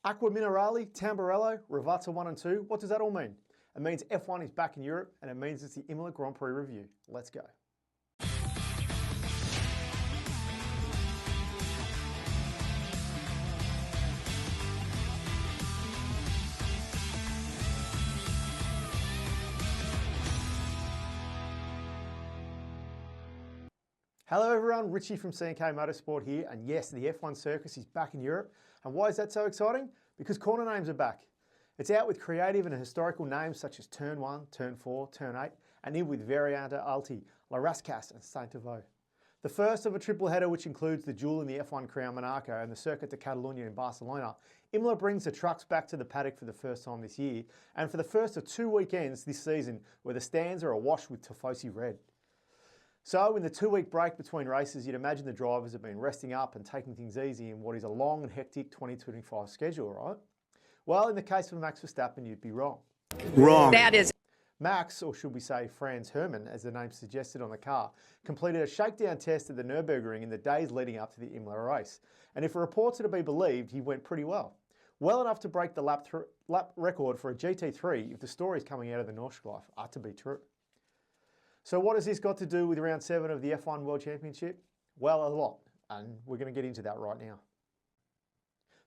Acqua Minerale, Tamburello, Ravazza 1 and 2, what does that all mean? It means F1 is back in Europe, and it means it's the Imola Grand Prix review. Let's go. Hello everyone, Richie from C&K Motorsport here, and yes, the F1 circus is back in Europe. And why is that so exciting? Because corner names are back. It's out with creative and historical names such as Turn 1, Turn 4, Turn 8, and in with Variante Alti, La Rascasse and Saint-Avold. The first of a triple header which includes the duel in the F1 Crown Monaco and the Circuit de Catalunya in Barcelona, Imola brings the trucks back to the paddock for the first time this year, and for the first of 2 weekends this season where the stands are awash with Tifosi red. So in the 2-week break between races, you'd imagine the drivers have been resting up and taking things easy in what is a long and hectic 2025 schedule, right? Well, in the case of Max Verstappen, you'd be wrong. Wrong. That is. Max, or should we say Franz Hermann, as the name suggested on the car, completed a shakedown test at the Nürburgring in the days leading up to the Imola race. And if reports are to be believed, he went pretty well. Well enough to break the lap record for a GT3 if the stories coming out of the Nordschleife are to be true. So what has this got to do with round 7 of the F1 World Championship? Well, a lot, and we're going to get into that right now.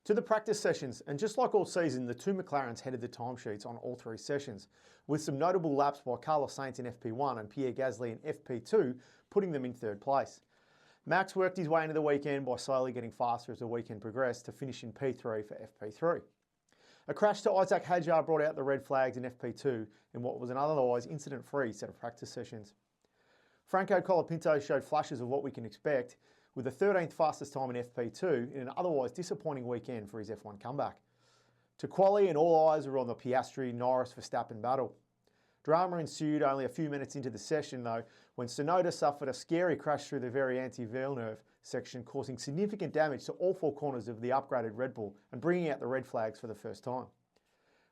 To the practice sessions, and just like all season, the 2 McLarens headed the timesheets on all 3 sessions, with some notable laps by Carlos Sainz in FP1 and Pierre Gasly in FP2, putting them in 3rd place. Max worked his way into the weekend by slowly getting faster as the weekend progressed to finish in P3 for FP3. A crash to Isaac Hadjar brought out the red flags in FP2 in what was an otherwise incident-free set of practice sessions. Franco Colapinto showed flashes of what we can expect, with the 13th fastest time in FP2 in an otherwise disappointing weekend for his F1 comeback. To quali, and all eyes were on the Piastri, Norris, Verstappen battle. Drama ensued only a few minutes into the session though, when Tsunoda suffered a scary crash through the Variante Villeneuve section, causing significant damage to all 4 corners of the upgraded Red Bull and bringing out the red flags for the first time.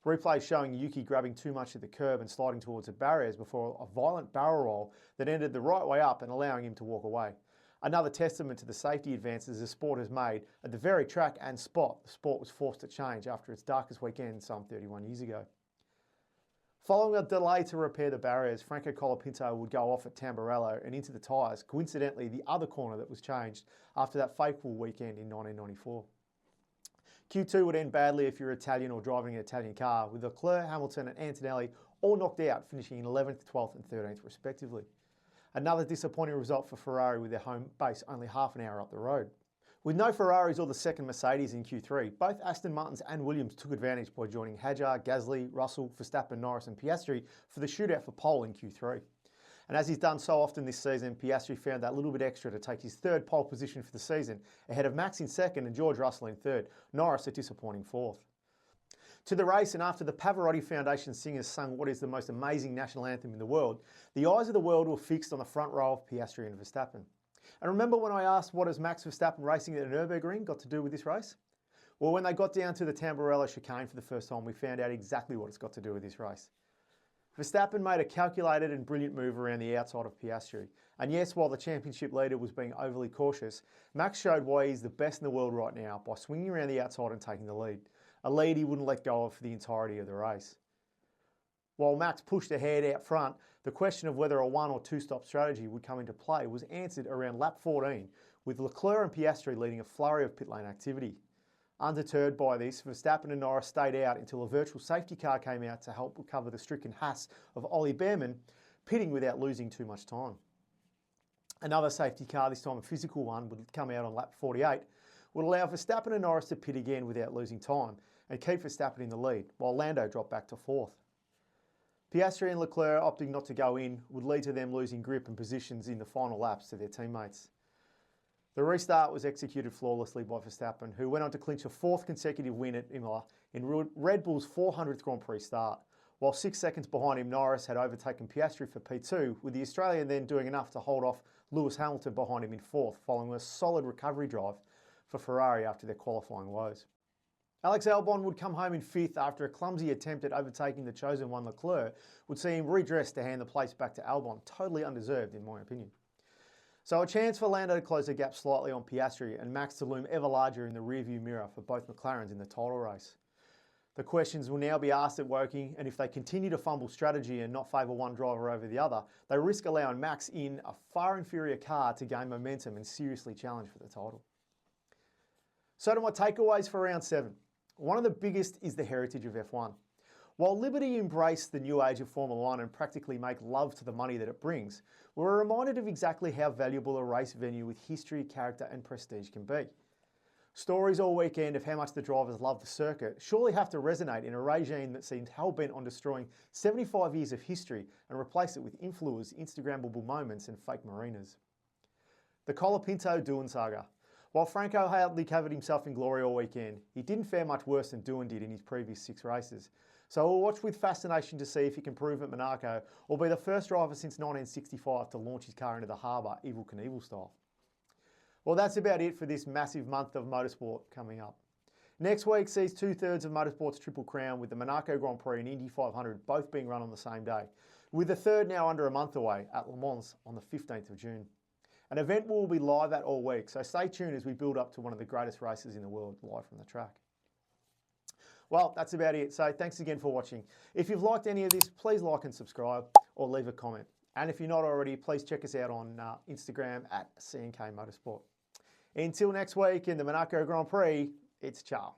Replays showing Yuki grabbing too much at the curb and sliding towards the barriers before a violent barrel roll that ended the right way up and allowing him to walk away. Another testament to the safety advances the sport has made at the very track and spot the sport was forced to change after its darkest weekend some 31 years ago. Following a delay to repair the barriers, Franco Colapinto would go off at Tamburello and into the tyres, coincidentally the other corner that was changed after that fateful weekend in 1994. Q2 would end badly if you're Italian or driving an Italian car, with Leclerc, Hamilton and Antonelli all knocked out, finishing in 11th, 12th and 13th respectively. Another disappointing result for Ferrari with their home base only half an hour up the road. With no Ferraris or the second Mercedes in Q3, both Aston Martins and Williams took advantage by joining Hadjar, Gasly, Russell, Verstappen, Norris and Piastri for the shootout for pole in Q3. And as he's done so often this season, Piastri found that little bit extra to take his 3rd pole position for the season, ahead of Max in 2nd and George Russell in 3rd, Norris a disappointing 4th. To the race, and after the Pavarotti Foundation singers sung what is the most amazing national anthem in the world, the eyes of the world were fixed on the front row of Piastri and Verstappen. And remember when I asked what has Max Verstappen racing at the Nürburgring got to do with this race? Well, when they got down to the Tamburello chicane for the first time, we found out exactly what it's got to do with this race. Verstappen made a calculated and brilliant move around the outside of Piastri. And yes, while the championship leader was being overly cautious, Max showed why he's the best in the world right now by swinging around the outside and taking the lead. A lead he wouldn't let go of for the entirety of the race. While Max pushed ahead out front, the question of whether a 1 or 2 stop strategy would come into play was answered around lap 14, with Leclerc and Piastri leading a flurry of pit lane activity. Undeterred by this, Verstappen and Norris stayed out until a virtual safety car came out to help recover the stricken Haas of Ollie Behrman, pitting without losing too much time. Another safety car, this time a physical one, would come out on lap 48, would allow Verstappen and Norris to pit again without losing time and keep Verstappen in the lead, while Lando dropped back to 4th. Piastri and Leclerc opting not to go in would lead to them losing grip and positions in the final laps to their teammates. The restart was executed flawlessly by Verstappen, who went on to clinch a 4th consecutive win at Imola in Red Bull's 400th Grand Prix start, while 6 seconds behind him Norris had overtaken Piastri for P2, with the Australian then doing enough to hold off Lewis Hamilton behind him in 4th, following a solid recovery drive for Ferrari after their qualifying woes. Alex Albon would come home in 5th after a clumsy attempt at overtaking the chosen one Leclerc would see him redressed to hand the place back to Albon, totally undeserved in my opinion. So a chance for Lando to close the gap slightly on Piastri and Max to loom ever larger in the rearview mirror for both McLarens in the title race. The questions will now be asked at Woking, and if they continue to fumble strategy and not favour one driver over the other, they risk allowing Max in a far inferior car to gain momentum and seriously challenge for the title. So to my takeaways for round 7. One of the biggest is the heritage of F1. While Liberty embraced the new age of Formula 1 and practically make love to the money that it brings, we're reminded of exactly how valuable a race venue with history, character and prestige can be. Stories all weekend of how much the drivers love the circuit surely have to resonate in a regime that seems hell-bent on destroying 75 years of history and replace it with influencers, Instagrammable moments and fake marinas. The Colapinto Doohan saga. While Franco hardly covered himself in glory all weekend, he didn't fare much worse than Doohan did in his previous 6 races. So we'll watch with fascination to see if he can prove at Monaco or be the first driver since 1965 to launch his car into the harbour, Evel Knievel style. Well, that's about it for this massive month of motorsport coming up. Next week sees 2/3 of motorsport's Triple Crown with the Monaco Grand Prix and Indy 500 both being run on the same day, with the third now under a month away at Le Mans on the 15th of June. An event will be live at all week, so stay tuned as we build up to one of the greatest races in the world live from the track. Well, that's about it. So thanks again for watching. If you've liked any of this, please like and subscribe or leave a comment. And if you're not already, please check us out on Instagram at CNK Motorsport. Until next week in the Monaco Grand Prix, it's ciao.